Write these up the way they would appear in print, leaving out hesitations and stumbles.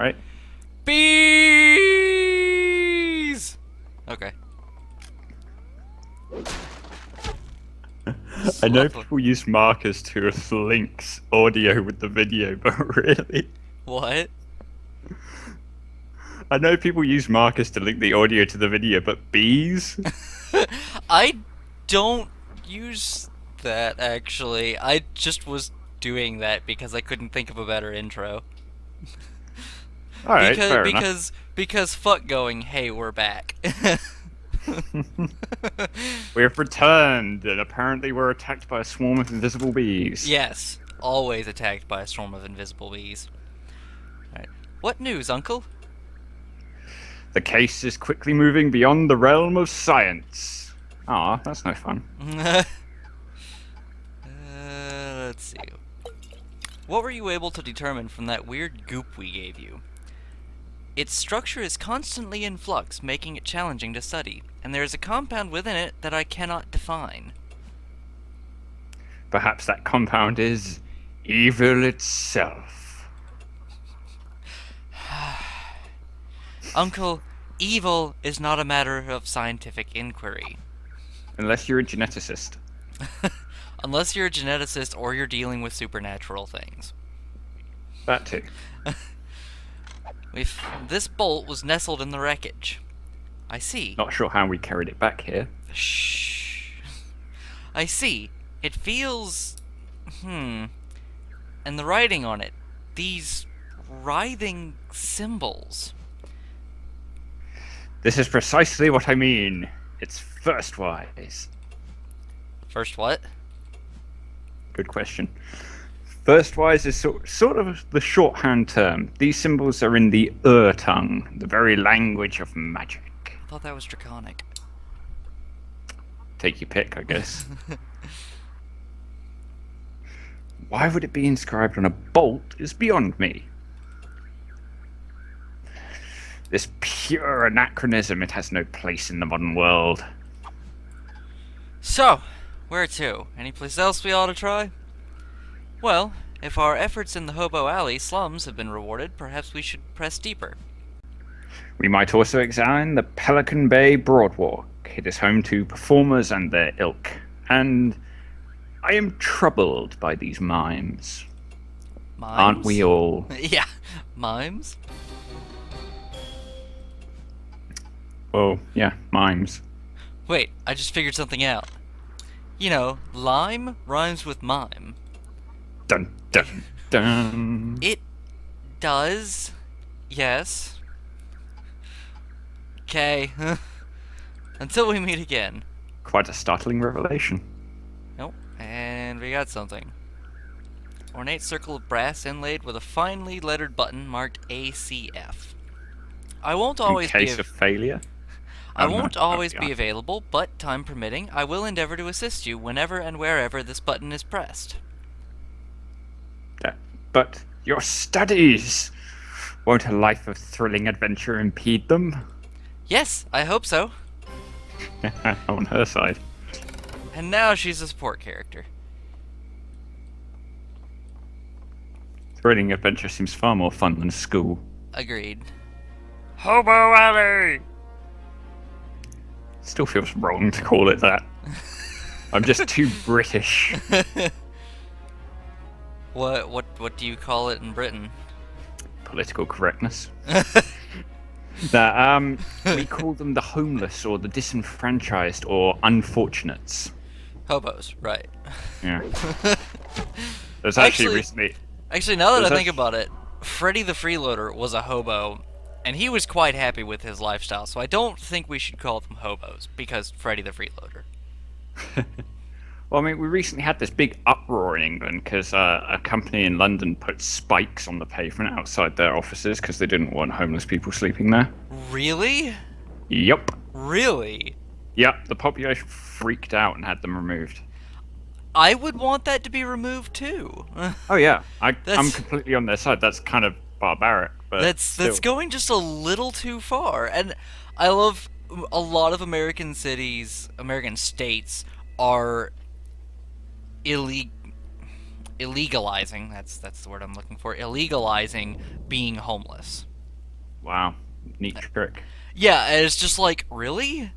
Alright. Bees! Okay. I know Lovely. people use markers to link audio with the video, but really? What? I know people use markers to link the audio to the video, but bees? I don't use that, actually. I just was doing that because I couldn't think of a better intro. Alright, Because fair enough. because because fuck going, hey, we're back. We have returned, and apparently we're attacked by a swarm of invisible bees. Yes, always attacked by a storm of invisible bees. Alright. What news, Uncle? The case is quickly moving beyond the realm of science. Ah, that's no fun. Let's see. What were you able to determine from that weird goop we gave you? Its structure is constantly in flux, making it challenging to study, and there is a compound within it that I cannot define. Perhaps that compound is evil itself. Uncle, evil is not a matter of scientific inquiry. Unless you're a geneticist. Unless you're a geneticist or you're dealing with supernatural things. That too. This bolt was nestled in the wreckage. I see. Not sure how we carried it back here. Shh. I see. It feels... And the writing on it. These writhing symbols. This is precisely what I mean. It's first-wise. First what? Good question. First-wise is sort of the shorthand term. These symbols are in the tongue, the very language of magic. I thought that was draconic. Take your pick, I guess. Why would it be inscribed on a bolt is beyond me. This pure anachronism, it has no place in the modern world. So, where to? Any place else we ought to try? Well, if our efforts in the Hobo Alley slums have been rewarded, perhaps we should press deeper. We might also examine the Pelican Bay Broadwalk. It is home to performers and their ilk. And I am troubled by these mimes. Mimes? Aren't we all? Yeah, mimes? Well, yeah, mimes. Wait, I just figured something out. You know, lime rhymes with mime. Dun dun dun. It does, yes. Okay. Until we meet again. Quite a startling revelation. Nope, and we got something. Ornate circle of brass inlaid with a finely lettered button marked ACF. I won't always In case of failure. I Oh, no. won't always Oh, be yeah. available, but time permitting, I will endeavor to assist you whenever and wherever this button is pressed. But your studies! Won't a life of thrilling adventure impede them? Yes, I hope so. On her side. And now she's a support character. Thrilling adventure seems far more fun than school. Agreed. Hobo Alley! Still feels wrong to call it that. I'm just too British. What do you call it in Britain? Political correctness. That we call them the homeless or the disenfranchised or unfortunates. Hobos, right. Yeah. There's actually recently. Actually, now that I There's think about it, Freddy the Freeloader was a hobo, and he was quite happy with his lifestyle, so I don't think we should call them hobos, because Freddy the Freeloader. Well, I mean, we recently had this big uproar in England because a company in London put spikes on the pavement outside their offices because they didn't want homeless people sleeping there. Really? Yup. Really? Yep, the population freaked out and had them removed. I would want that to be removed too. Oh yeah, I'm That's- completely on their side. That's kind of barbaric, but That's going just a little too far. And I love a lot of American cities, American states are illegalizing. That's the word I'm looking for. Illegalizing being homeless. Wow, neat trick. Yeah, and it's just like, really?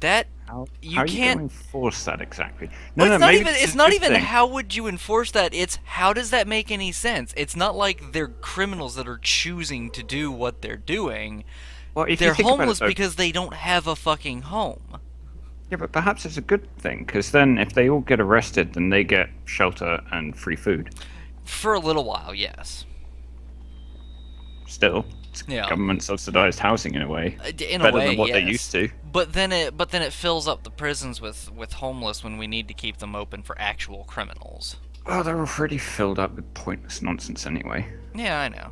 That How you are you going can't. to enforce that exactly? No, Well, no, it's not maybe even. this It's is a not good even thing. how would you enforce that. It's how does that make any sense? It's not like they're criminals that are choosing to do what they're doing. Well, if you They're think about it homeless though, because they don't have a fucking home. yeah, but perhaps it's a good thing because then if they all get arrested, then they get shelter and free food. For a little while, yes. Still, it's Yeah. government subsidized housing in a way. In a Better way, than what they yes. used to. But then it fills up the prisons with homeless when we need to keep them open for actual criminals. Well, they're already filled up with pointless nonsense anyway. Yeah, I know.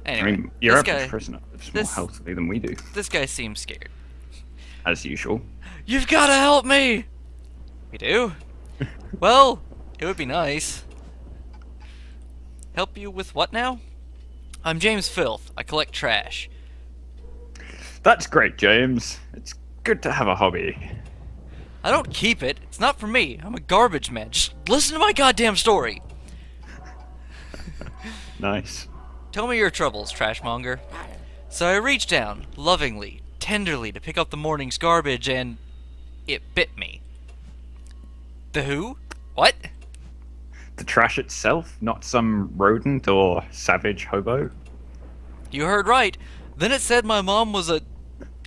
I Anyway, mean, your this average guy prisoner lives more this- healthily than we do, this guy seems scared. as usual. You've got to help me. We do? Well, it would be nice. Help you with what now? I'm James Filth. I collect trash. That's great, James. It's good to have a hobby. I don't keep it. It's not for me. I'm a garbage man. Just listen to my goddamn story. Nice. Tell me your troubles, trashmonger. So I reached down, lovingly, tenderly, to pick up the morning's garbage, and it bit me. The who? What? The trash itself, not some rodent or savage hobo. You heard right. Then it said my mom was a...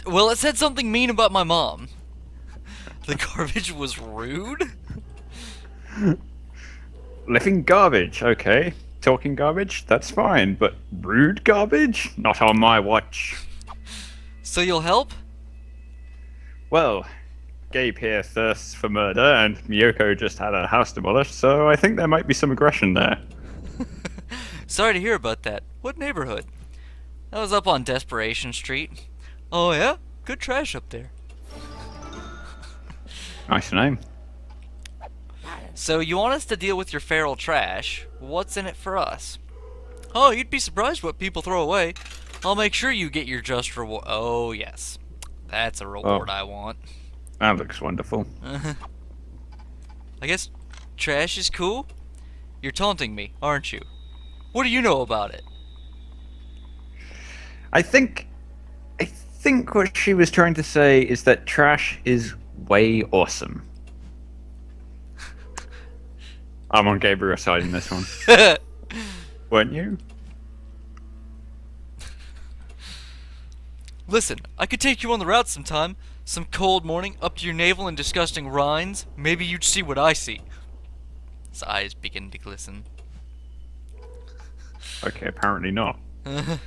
Well, it said something mean about my mom. The garbage was rude? Living garbage, okay. Talking garbage, that's fine, but rude garbage? Not on my watch. So you'll help? Well, Gabe here thirsts for murder, and Miyoko just had her house demolished, so I think there might be some aggression there. Sorry to hear about that. What neighborhood? I was up on Desperation Street. Oh yeah? Good trash up there. Nice name. So you want us to deal with your feral trash? What's in it for us? Oh, you'd be surprised what people throw away. I'll make sure you get your just reward. Oh yes, that's a reward I want. That looks wonderful. I guess trash is cool? You're taunting me, aren't you? What do you know about it? I think what she was trying to say is that trash is way awesome. I'm on Gabriel's side in this one. Weren't you? Listen, I could take you on the route sometime. Some cold morning, up to your navel in disgusting rinds. Maybe you'd see what I see. His eyes begin to glisten. Okay, apparently not. Or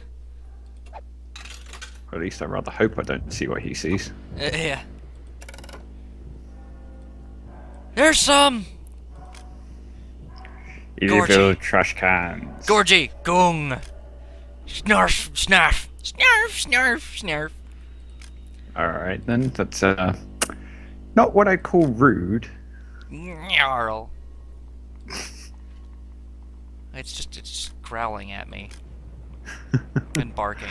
at least I rather hope I don't see what he sees. Yeah. There's some! Easy Gorgy. fill trash cans. Gorgy! Gung! Snarf! Snarf! Snarf! Snarf! Snarf! Alright then, that's not what I'd call rude. Gnarl. It's just growling at me. And barking.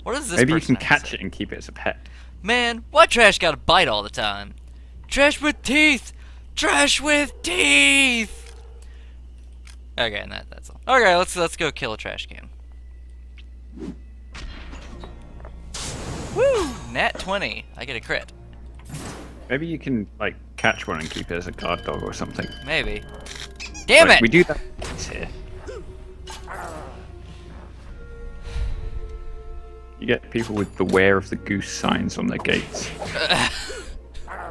What is this Maybe you person can have to catch say? it and keep it as a pet. Man, why trash gotta bite all the time? Trash with teeth! Trash with teeth! Okay, and that's all. Okay, let's go kill a trash can. Woo! Nat 20. I get a crit. Maybe you can like catch one and keep it as a guard dog or something. Maybe. Damn Like, it! we do that here. You get people with beware of the goose signs on their gates.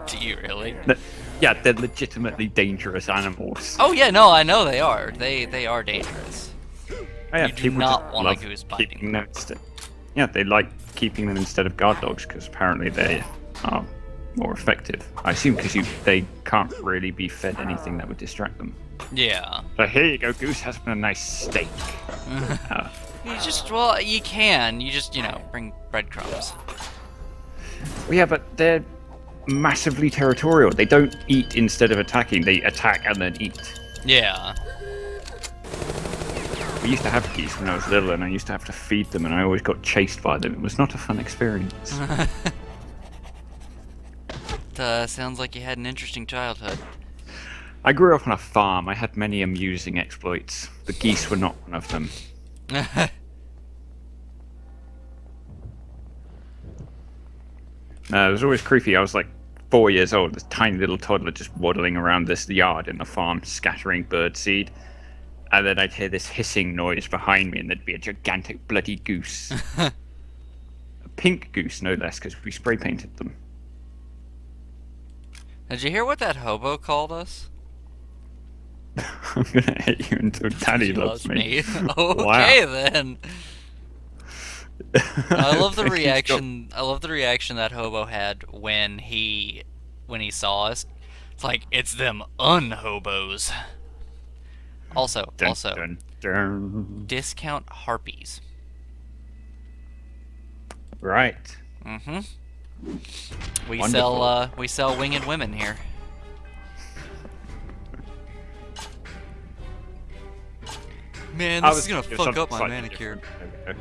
Do you really? Yeah, they're legitimately dangerous animals. Oh yeah, no, I know they are. They are dangerous. Oh, yeah, You do people not just want a love goose biting keeping them yeah, they like keeping them instead of guard dogs because apparently they are more effective. I assume because they can't really be fed anything that would distract them. Yeah. So here you go, Goose has been a nice steak. You just, well, you can. You just, bring breadcrumbs. Well, yeah, but they're massively territorial. They don't eat instead of attacking. They attack and then eat. Yeah. We used to have geese when I was little, and I used to have to feed them, and I always got chased by them. It was not a fun experience. Sounds like you had an interesting childhood. I grew up on a farm. I had many amusing exploits. The geese were not one of them. It was always creepy. I was like 4 years old, this tiny little toddler just waddling around this yard in the farm, scattering bird seed. And then I'd hear this hissing noise behind me, and there'd be a gigantic bloody goose. A pink goose, no less, because we spray painted them. Did you hear what that hobo called us? I'm gonna hit you until Daddy loves me. Okay, then. I love the He's reaction. I love the reaction that hobo had when he saw us. It's like, it's them unhobos. Also, dun, dun. discount harpies. Right. Mm-hmm. We Wonderful. sell winged women here. Man, this is gonna fuck up my manicure. Okay.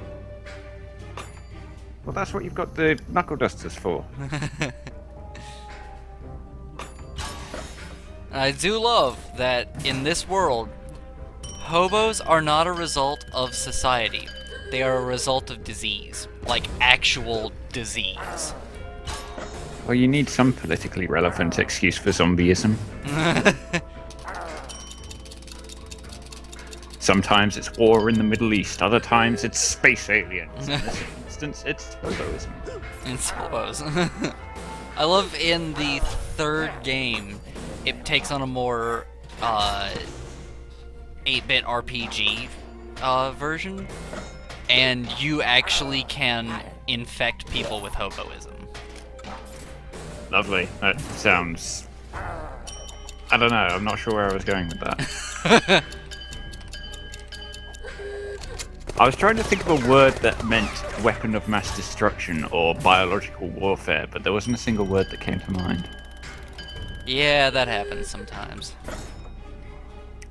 Well, that's what you've got the knuckle dusters for. I do love that in this world, hobos are not a result of society. They are a result of disease. Like, actual disease. Well, you need some politically relevant excuse for zombieism. Sometimes it's war in the Middle East, other times it's space aliens. In this instance, it's hoboism. It's hobos. I love in the third game, it takes on a more 8-bit RPG version, and you actually can infect people with hoboism. Lovely. That sounds... I don't know, I'm not sure where I was going with that. I was trying to think of a word that meant weapon of mass destruction or biological warfare, but there wasn't a single word that came to mind. Yeah, that happens sometimes.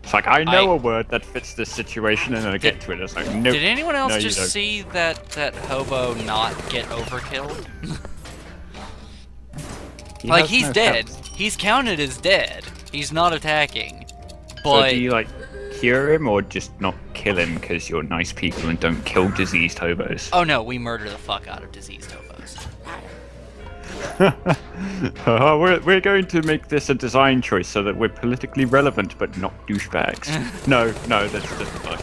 It's like, I know a word that fits this situation, and then I get to it, it's like, nope. Did anyone else no, just see that hobo not get overkilled? Like, he's dead. He's counted as dead. He's not attacking. But so do you, like, cure him, or just not kill him because you're nice people and don't kill diseased hobos? Oh no, we murder the fuck out of diseased hobos. We're going to make this a design choice so that we're politically relevant but not douchebags. no, that's just a bug.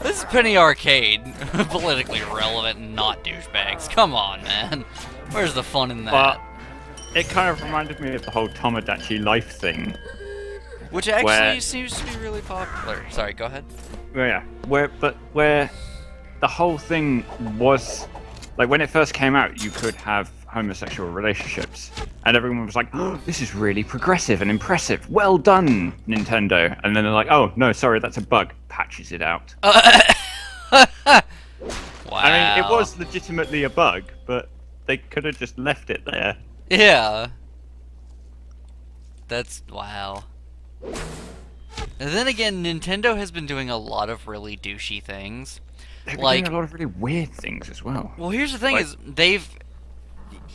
This is Penny Arcade. Politically relevant and not douchebags. Come on, man. Where's the fun in that? But it kind of reminded me of the whole Tomodachi Life thing. Which actually seems to be really popular. Sorry, go ahead. Yeah, where the whole thing was, like, when it first came out, you could have homosexual relationships, and everyone was like, "Oh, this is really progressive and impressive. Well done, Nintendo." And then they're like, "Oh no, sorry, that's a bug." Patches it out. Wow. I mean, it was legitimately a bug, but they could have just left it there. Yeah. That's wow. And then again, Nintendo has been doing a lot of really douchey things. They've been Like, doing a lot of really weird things as well. well, here's the thing: Like- is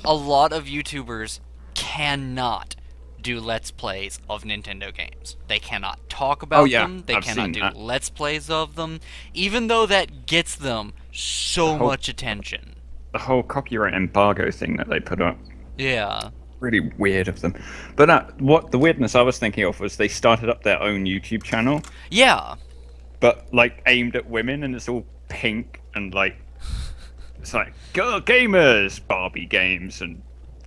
a lot of YouTubers cannot do Let's Plays of Nintendo games. They cannot talk about them. They cannot do Let's Plays of them, even though that gets them so much attention. The whole copyright embargo thing that they put up. Yeah. Really weird of them. But what the weirdness I was thinking of was they started up their own YouTube channel. Yeah. But, like, aimed at women, and it's all pink and, like, it's like, girl gamers, Barbie games, and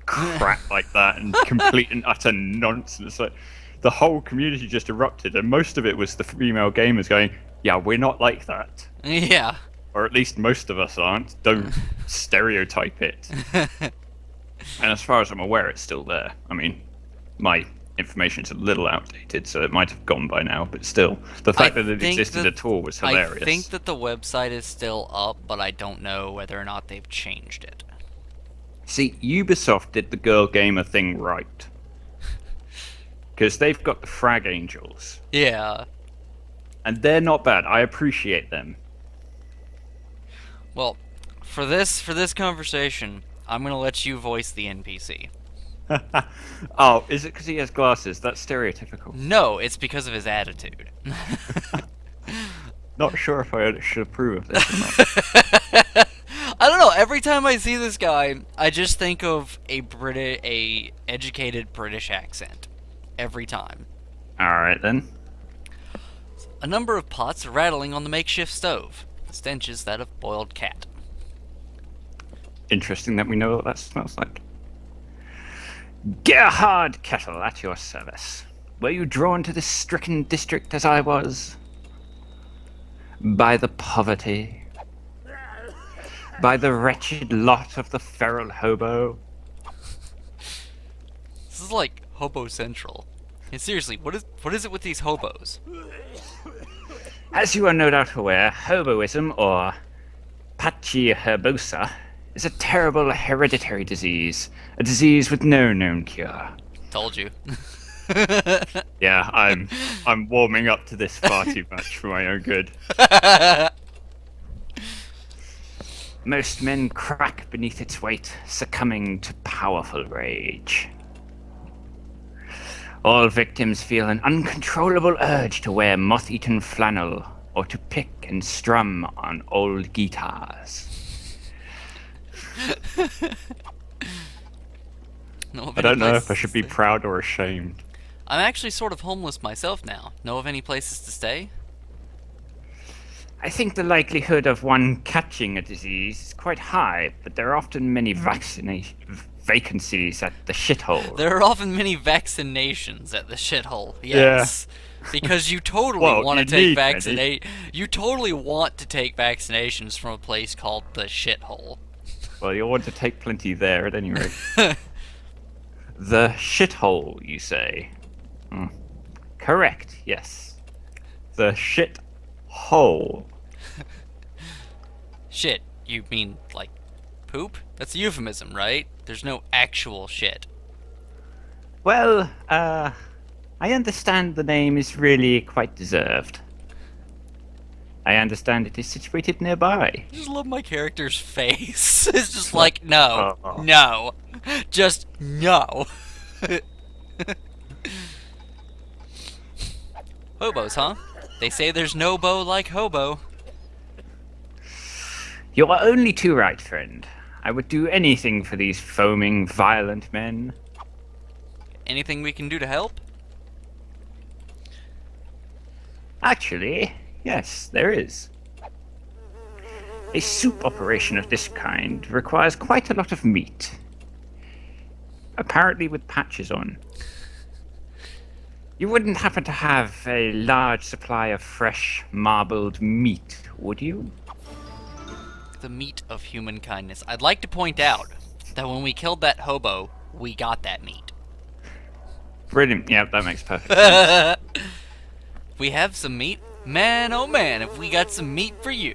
crap like that, and complete and utter nonsense. Like, the whole community just erupted, and most of it was the female gamers going, "Yeah, we're not like that." Yeah. Or at least most of us aren't. Don't stereotype it. And as far as I'm aware, it's still there. I mean, my information's a little outdated, so it might have gone by now, but still, the fact that it existed at all was hilarious. I think that the website is still up, but I don't know whether or not they've changed it. See, Ubisoft did the girl gamer thing right. Because they've got the Frag Angels. Yeah. And they're not bad. I appreciate them. Well, for this conversation, I'm gonna let you voice the NPC. Oh, is it because he has glasses? That's stereotypical. No, it's because of his attitude. Not sure if I should approve of this or not. I don't know. Every time I see this guy, I just think of a educated British accent. Every time. Alright then. A number of pots are rattling on the makeshift stove. The stench is that of boiled cat. Interesting that we know what that smells like. Gerhard Kettle, at your service. Were you drawn to this stricken district as I was? By the poverty? By the wretched lot of the feral hobo? This is like Hobo Central. And seriously, what is it with these hobos? As you are no doubt aware, hoboism, or pachyherbosa, is a terrible hereditary disease. A disease with no known cure. Told you. Yeah, I'm warming up to this far too much for my own good. Most men crack beneath its weight, succumbing to powerful rage. All victims feel an uncontrollable urge to wear moth-eaten flannel or to pick and strum on old guitars. I don't know if I should be proud or ashamed. I'm actually sort of homeless myself now. Know of any places to stay? I think the likelihood of one catching a disease is quite high, but there are often many vacancies at the shithole. There are often many vaccinations at the shithole. Yes. Yeah. Because you totally want to take You totally want to take vaccinations from a place called the shithole. Well, you'll want to take plenty there at any rate. The shithole, you say? Correct, yes. The shithole. Shit, you mean like poop? That's a euphemism, right? There's no actual shit. Well, I understand the name is really quite deserved. I understand it is situated nearby. I just love my character's face. It's just like, no, no, just no. Hobos, huh? They say there's no beau like hobo. You are only too right, friend. I would do anything for these foaming, violent men. Anything we can do to help? Actually, yes, there is. A soup operation of this kind requires quite a lot of meat. Apparently with patches on. You wouldn't happen to have a large supply of fresh, marbled meat, would you? The meat of human kindness. I'd like to point out that when we killed that hobo, we got that meat. Brilliant. Yeah, that makes perfect sense. We have some meat? Man, oh man, if we got some meat for you.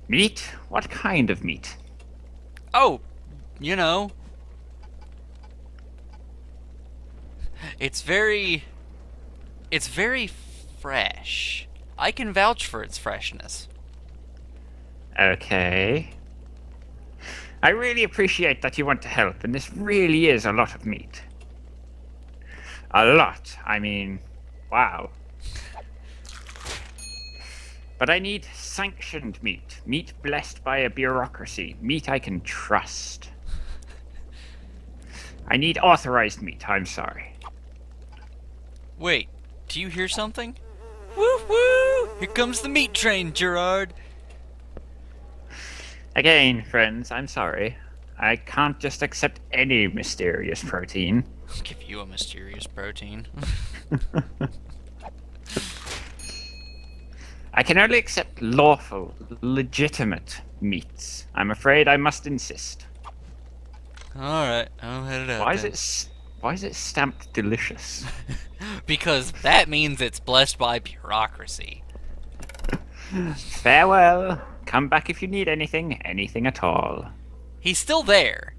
Meat? What kind of meat? Oh, you know. It's very fresh. I can vouch for its freshness. Okay. I really appreciate that you want to help, and this really is a lot of meat. A lot. I mean, wow. But I need sanctioned meat. Meat blessed by a bureaucracy. Meat I can trust. I need authorized meat, I'm sorry. Wait, do you hear something? Woo woo! Here comes the meat train, Gerard. Again, friends, I'm sorry. I can't just accept any mysterious protein. I'll give you a mysterious protein. I can only accept lawful, legitimate meats. I'm afraid I must insist. Alright, I'll head it out. Why is it stamped delicious? Because that means it's blessed by bureaucracy. Farewell. Come back if you need anything at all. He's still there.